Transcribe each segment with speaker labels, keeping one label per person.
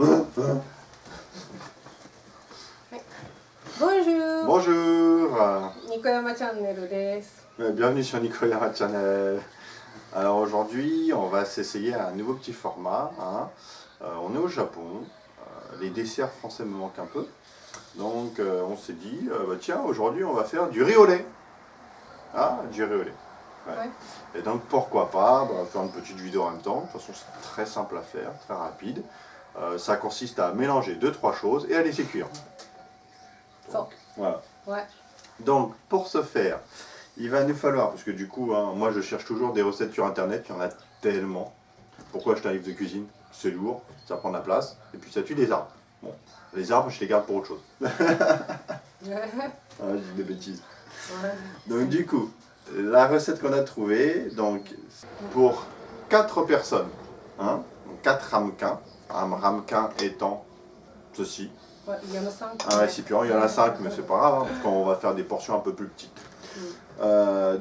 Speaker 1: Bonjour.
Speaker 2: Bonjour.
Speaker 1: Nikoyama Channel です。
Speaker 2: Bienvenue sur Nikoyama Channel. Alors aujourd'hui, on va s'essayer à un nouveau petit format. On est au Japon. Les desserts français me manquent un peu. Donc on s'est dit, tiens, aujourd'hui on va faire du riz au lait. Ah, du riz au lait. Ouais. Et donc pourquoi pas faire une petite vidéo en même temps. De toute façon, c'est très simple à faire, très rapide. Ça consiste à mélanger 2-3 choses et à laisser cuire. Donc, voilà.
Speaker 1: Ouais.
Speaker 2: Donc pour ce faire, il va nous falloir, parce que du coup, moi je cherche toujours des recettes sur internet, il y en a tellement. Pourquoi acheter un livre de cuisine? C'est lourd, ça prend de la place, et puis ça tue des arbres. Bon, les arbres, je les garde pour autre chose. Je dis des bêtises.
Speaker 1: Ouais.
Speaker 2: Donc du coup, la recette qu'on a trouvée, donc pour 4 personnes, donc 4 ramequins, un ramequin étant ceci.
Speaker 1: Ouais, il y en a 5.
Speaker 2: Un récipient, il y en a 5, mais c'est pas grave, parce qu'on va faire des portions un peu plus petites.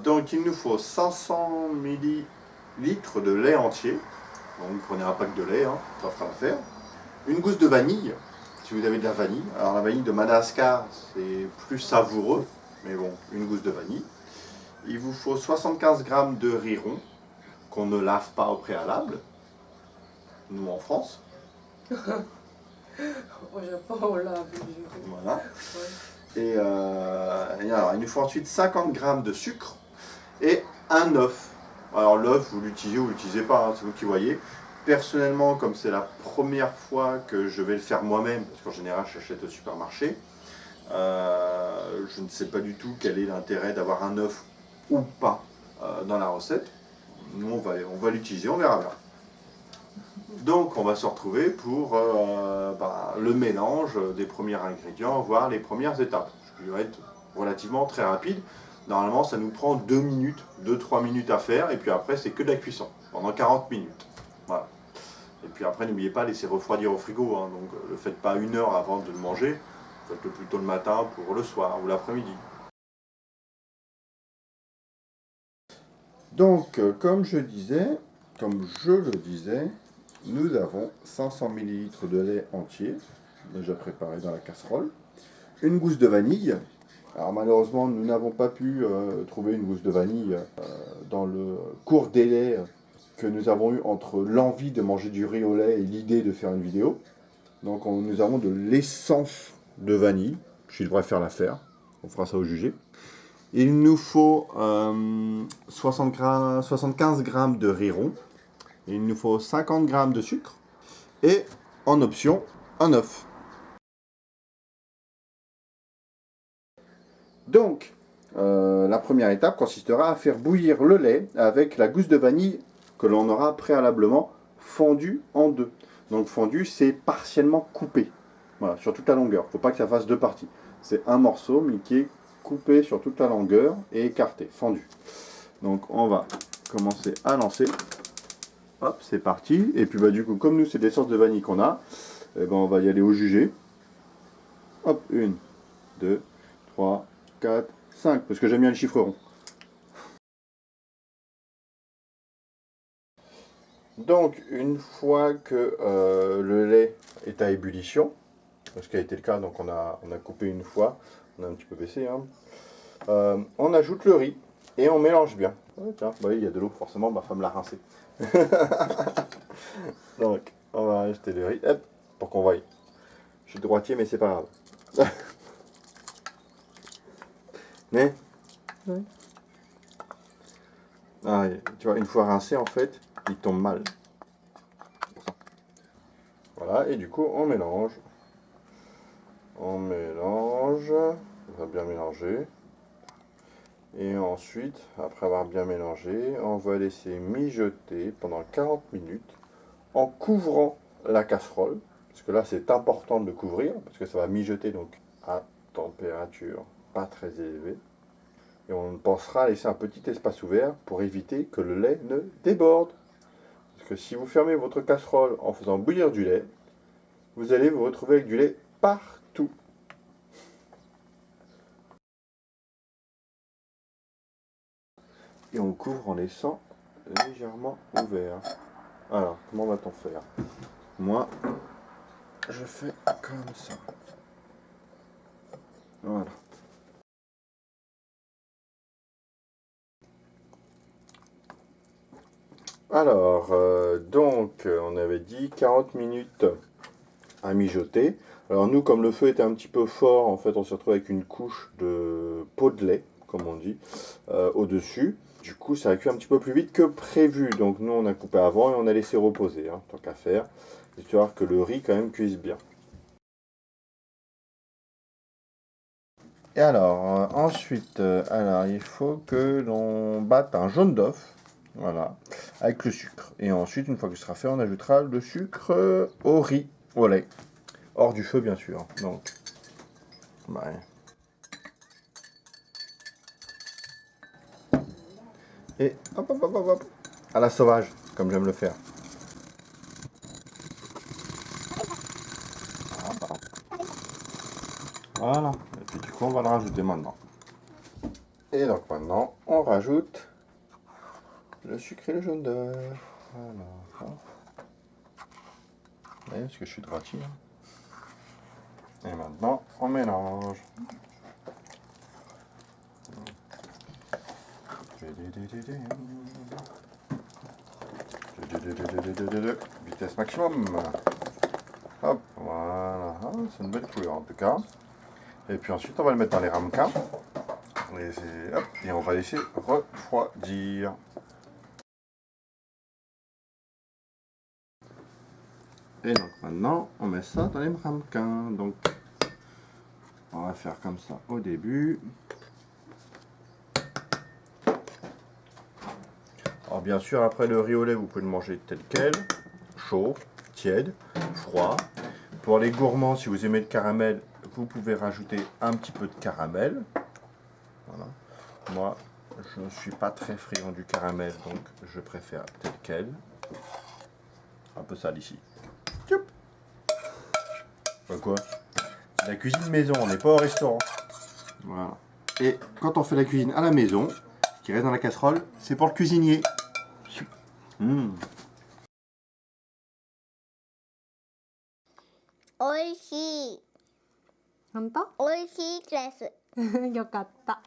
Speaker 2: Donc il nous faut 500 ml de lait entier. Donc prenez un pack de lait, ça fera l'affaire. Une gousse de vanille, si vous avez de la vanille. Alors la vanille de Madagascar, c'est plus savoureux, mais bon, une gousse de vanille. Il vous faut 75 g de riz rond, qu'on ne lave pas au préalable, nous en France.
Speaker 1: Au Japon, on lave.
Speaker 2: Voilà.
Speaker 1: Ouais.
Speaker 2: Et alors, il nous faut ensuite 50 g de sucre et un œuf. Alors l'œuf, vous l'utilisez ou vous l'utilisez pas, c'est vous qui voyez. Personnellement, comme c'est la première fois que je vais le faire moi-même, parce qu'en général j'achète au supermarché, je ne sais pas du tout quel est l'intérêt d'avoir un œuf ou pas dans la recette. Nous on va l'utiliser, on verra bien. Donc on va se retrouver pour le mélange des premiers ingrédients, voire les premières étapes. Ce qui va être relativement très rapide. Normalement ça nous prend 2 minutes, 2-3 minutes à faire, et puis après c'est que de la cuisson, pendant 40 minutes. Voilà. Et puis après n'oubliez pas, laisser refroidir au frigo, donc ne le faites pas 1 heure avant de le manger, faites-le plutôt le matin pour le soir ou l'après-midi. Donc comme je le disais, nous avons 500 ml de lait entier, déjà préparé dans la casserole, une gousse de vanille. Alors malheureusement, nous n'avons pas pu trouver une gousse de vanille dans le court délai que nous avons eu entre l'envie de manger du riz au lait et l'idée de faire une vidéo. Donc nous avons de l'essence de vanille, je devrais faire l'affaire, on fera ça au jugé. Il nous faut 75 g de riz rond, il nous faut 50 g de sucre et en option un œuf. Donc, la première étape consistera à faire bouillir le lait avec la gousse de vanille que l'on aura préalablement fondue en deux. Donc fondu, c'est partiellement coupé, voilà, sur toute la longueur. Il ne faut pas que ça fasse deux parties. C'est un morceau, mais qui est coupé sur toute la longueur et écarté, fendu. Donc on va commencer à lancer. Hop, c'est parti. Et puis du coup, comme nous, c'est l'essence de vanille qu'on a, on va y aller au jugé. Hop, 1, 2, 3, 4, 5, parce que j'aime bien le chiffre rond. Donc, une fois que le lait est à ébullition, ce qui a été le cas, donc on a coupé une fois, on a un petit peu baissé, on ajoute le riz et on mélange bien. Ouais, tiens, il y a de l'eau, forcément, ma femme l'a rincé. Donc, on va ajouter le riz, hop, pour qu'on voie. Je suis droitier, mais c'est pas grave. Mais, ouais. Tu vois, une fois rincé, en fait, il tombe mal. Voilà, et du coup, on mélange. On mélange, on va bien mélanger. Et ensuite, après avoir bien mélangé, on va laisser mijoter pendant 40 minutes en couvrant la casserole. Parce que là, c'est important de le couvrir, parce que ça va mijoter donc à température pas très élevée. Et on pensera à laisser un petit espace ouvert pour éviter que le lait ne déborde. Parce que si vous fermez votre casserole en faisant bouillir du lait, vous allez vous retrouver avec du lait partout. Et on couvre en laissant légèrement ouvert. Alors, comment va-t-on faire? Moi, je fais comme ça. Voilà. Alors, donc, on avait dit 40 minutes à mijoter. Alors nous, comme le feu était un petit peu fort, en fait, on s'est retrouvé avec une couche de pot de lait, comme on dit, au-dessus. Du coup, ça a cuit un petit peu plus vite que prévu. Donc nous, on a coupé avant et on a laissé reposer, hein, tant qu'à faire, histoire que le riz, quand même, cuise bien. Et alors, ensuite, alors, il faut que l'on batte un jaune d'œuf, voilà, avec le sucre. Et ensuite, une fois que ce sera fait, on ajoutera le sucre au riz, au lait. Hors du feu, bien sûr. Donc, ouais. Et hop, hop, hop, hop, hop, à la sauvage, comme j'aime le faire. Voilà. Et puis du coup, on va le rajouter maintenant. Et donc maintenant, on rajoute le sucre et le jaune d'œuf. Voilà. Oui, parce que je suis droitier. Et maintenant, on mélange. Vitesse maximum. Hop, voilà. C'est une belle couleur en tout cas. Et puis ensuite, on va le mettre dans les ramequins. Et on va laisser refroidir. Et donc maintenant, on met ça dans les ramequins. Donc, on va faire comme ça au début. Alors bien sûr, après le riz au lait, vous pouvez le manger tel quel, chaud, tiède, froid. Pour les gourmands, si vous aimez le caramel, vous pouvez rajouter un petit peu de caramel. Voilà. Moi, je ne suis pas très friand du caramel, donc je préfère tel quel. Un peu sale ici. Quoi? La cuisine maison, on n'est pas au restaurant. Voilà. Et quand on fait la cuisine à la maison, ce qui reste dans la casserole, c'est pour le cuisinier. Mmh.
Speaker 3: おいしい。
Speaker 1: 本当
Speaker 3: おいしいです。
Speaker 1: よかった。